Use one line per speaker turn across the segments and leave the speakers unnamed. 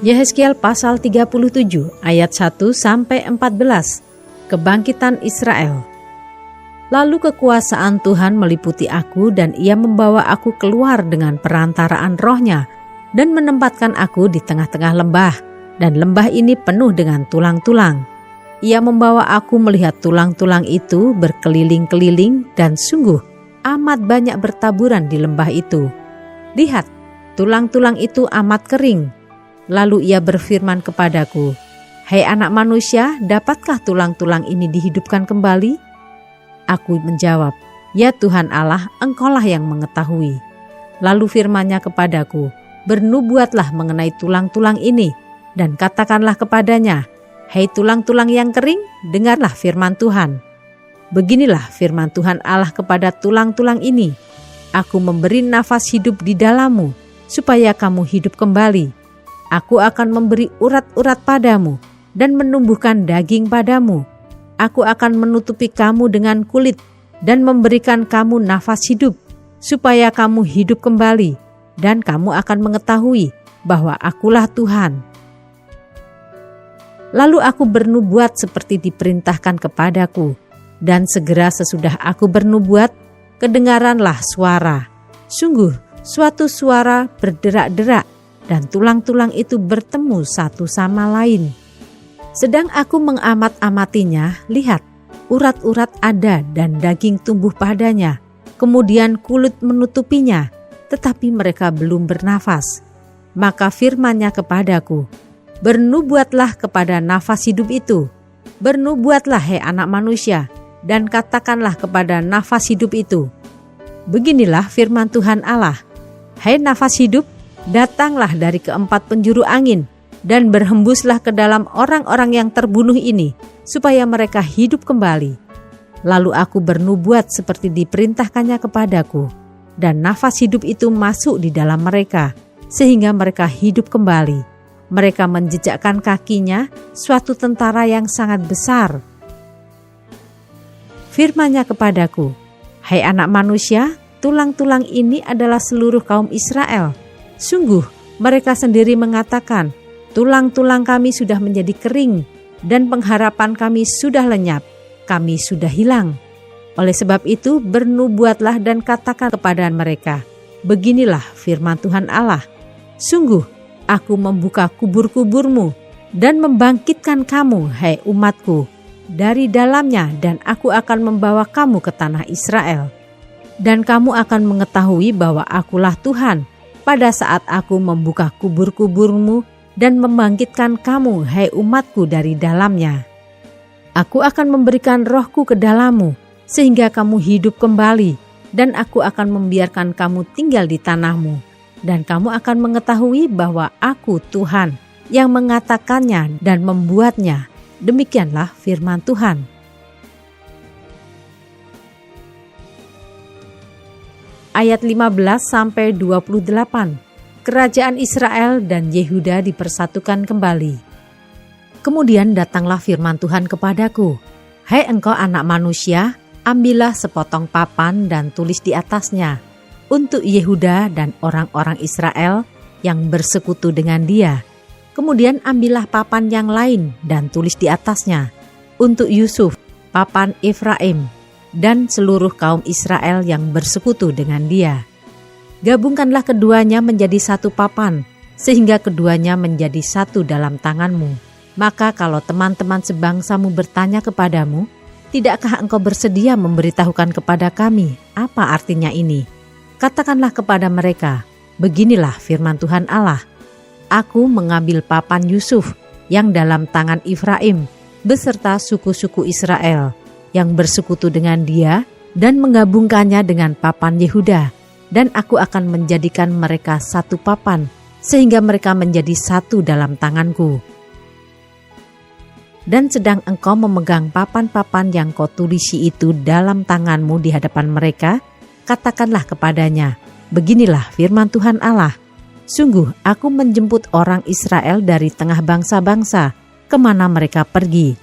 Yehezkiel pasal 37 ayat 1-14. Kebangkitan Israel. Lalu kekuasaan Tuhan meliputi aku dan ia membawa aku keluar dengan perantaraan rohnya dan menempatkan aku di tengah-tengah lembah, dan lembah ini penuh dengan tulang-tulang. Ia membawa aku melihat tulang-tulang itu berkeliling-keliling dan sungguh amat banyak bertaburan di lembah itu. Lihat, tulang-tulang itu amat kering. Lalu ia berfirman kepadaku, "Hai anak manusia, dapatkah tulang-tulang ini dihidupkan kembali?" Aku menjawab, "Ya Tuhan Allah, Engkaulah yang mengetahui." Lalu firman-Nya kepadaku, "Bernubuatlah mengenai tulang-tulang ini, dan katakanlah kepadanya, hai tulang-tulang yang kering, dengarlah firman Tuhan. Beginilah firman Tuhan Allah kepada tulang-tulang ini, Aku memberi nafas hidup di dalammu, supaya kamu hidup kembali. Aku akan memberi urat-urat padamu dan menumbuhkan daging padamu. Aku akan menutupi kamu dengan kulit dan memberikan kamu nafas hidup, supaya kamu hidup kembali, dan kamu akan mengetahui bahwa Akulah Tuhan." Lalu aku bernubuat seperti diperintahkan kepadaku, dan segera sesudah aku bernubuat, kedengaranlah suara. Sungguh, suatu suara berderak-derak, dan tulang-tulang itu bertemu satu sama lain. Sedang aku mengamat-amatinya, lihat, urat-urat ada dan daging tumbuh padanya, kemudian kulit menutupinya, tetapi mereka belum bernafas. Maka firman-Nya kepadaku, "Bernubuatlah kepada nafas hidup itu. Bernubuatlah, hai anak manusia, dan katakanlah kepada nafas hidup itu, beginilah firman Tuhan Allah, hai nafas hidup, datanglah dari keempat penjuru angin, dan berhembuslah ke dalam orang-orang yang terbunuh ini, supaya mereka hidup kembali." Lalu aku bernubuat seperti diperintahkannya kepadaku, dan nafas hidup itu masuk di dalam mereka, sehingga mereka hidup kembali. Mereka menjejakkan kakinya, suatu tentara yang sangat besar. Firman-Nya kepadaku, "Hai anak manusia, tulang-tulang ini adalah seluruh kaum Israel. Sungguh, mereka sendiri mengatakan, tulang-tulang kami sudah menjadi kering, dan pengharapan kami sudah lenyap, kami sudah hilang. Oleh sebab itu, bernubuatlah dan katakan kepada mereka, beginilah firman Tuhan Allah, sungguh, aku membuka kubur-kuburmu, dan membangkitkan kamu, hai umatku, dari dalamnya, dan aku akan membawa kamu ke tanah Israel. Dan kamu akan mengetahui bahwa Akulah Tuhan, pada saat aku membuka kubur-kuburmu dan membangkitkan kamu, hai umatku, dari dalamnya. Aku akan memberikan rohku ke dalammu, sehingga kamu hidup kembali, dan aku akan membiarkan kamu tinggal di tanahmu. Dan kamu akan mengetahui bahwa Aku Tuhan yang mengatakannya dan membuatnya. Demikianlah firman Tuhan." Ayat 15-28. Kerajaan Israel dan Yehuda dipersatukan kembali. Kemudian datanglah firman Tuhan kepadaku, "Hai engkau anak manusia, ambillah sepotong papan dan tulis di atasnya, untuk Yehuda dan orang-orang Israel yang bersekutu dengan dia. Kemudian ambillah papan yang lain dan tulis di atasnya, untuk Yusuf, papan Efraim, dan seluruh kaum Israel yang bersekutu dengan dia. Gabungkanlah keduanya menjadi satu papan, sehingga keduanya menjadi satu dalam tanganmu. Maka kalau teman-teman sebangsamu bertanya kepadamu, tidakkah engkau bersedia memberitahukan kepada kami apa artinya ini? Katakanlah kepada mereka, beginilah firman Tuhan Allah, Aku mengambil papan Yusuf yang dalam tangan Efraim, beserta suku-suku Israel, yang bersekutu dengan dia, dan menggabungkannya dengan papan Yehuda, dan aku akan menjadikan mereka satu papan, sehingga mereka menjadi satu dalam tanganku. Dan sedang engkau memegang papan-papan yang kau tulisi itu dalam tanganmu di hadapan mereka, katakanlah kepadanya, beginilah firman Tuhan Allah, sungguh aku menjemput orang Israel dari tengah bangsa-bangsa, kemana mereka pergi.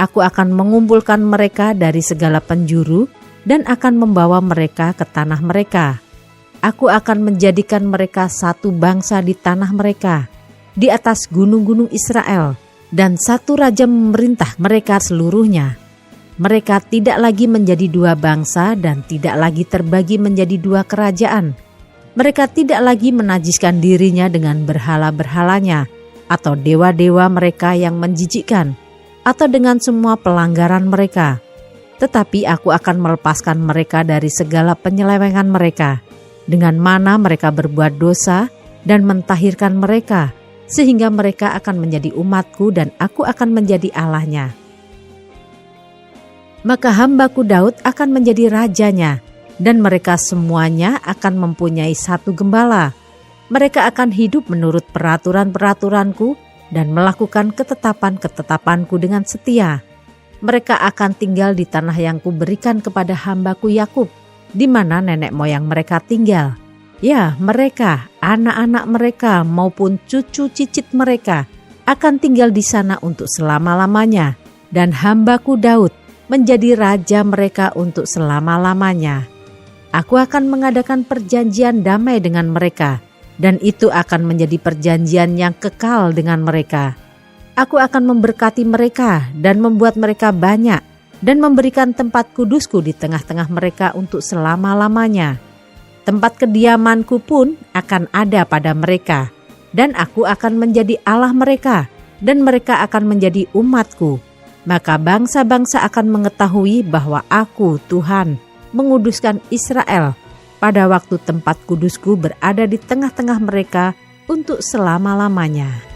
Aku akan mengumpulkan mereka dari segala penjuru dan akan membawa mereka ke tanah mereka. Aku akan menjadikan mereka satu bangsa di tanah mereka. di atas gunung-gunung Israel, dan satu raja memerintah mereka seluruhnya. Mereka tidak lagi menjadi dua bangsa dan tidak lagi terbagi menjadi dua kerajaan. Mereka tidak lagi menajiskan dirinya dengan berhala-berhalanya atau dewa-dewa mereka yang menjijikkan, atau dengan semua pelanggaran mereka. Tetapi aku akan melepaskan mereka dari segala penyelewengan mereka, dengan mana mereka berbuat dosa, dan mentahirkan mereka, sehingga mereka akan menjadi umatku dan aku akan menjadi Allahnya. Maka hambaku Daud akan menjadi rajanya, dan mereka semuanya akan mempunyai satu gembala. Mereka akan hidup menurut peraturan-peraturanku dan melakukan ketetapan-ketetapanku dengan setia. Mereka akan tinggal di tanah yang kuberikan kepada hambaku Yakub, di mana nenek moyang mereka tinggal. Ya, mereka, anak-anak mereka maupun cucu cicit mereka akan tinggal di sana untuk selama-lamanya, dan hambaku Daud menjadi raja mereka untuk selama-lamanya. Aku akan mengadakan perjanjian damai dengan mereka, dan itu akan menjadi perjanjian yang kekal dengan mereka. Aku akan memberkati mereka dan membuat mereka banyak, dan memberikan tempat kudusku di tengah-tengah mereka untuk selama-lamanya. Tempat kediamanku pun akan ada pada mereka, dan aku akan menjadi Allah mereka, dan mereka akan menjadi umatku. Maka bangsa-bangsa akan mengetahui bahwa aku, Tuhan, menguduskan Israel pada waktu tempat kudusku berada di tengah-tengah mereka untuk selama-lamanya.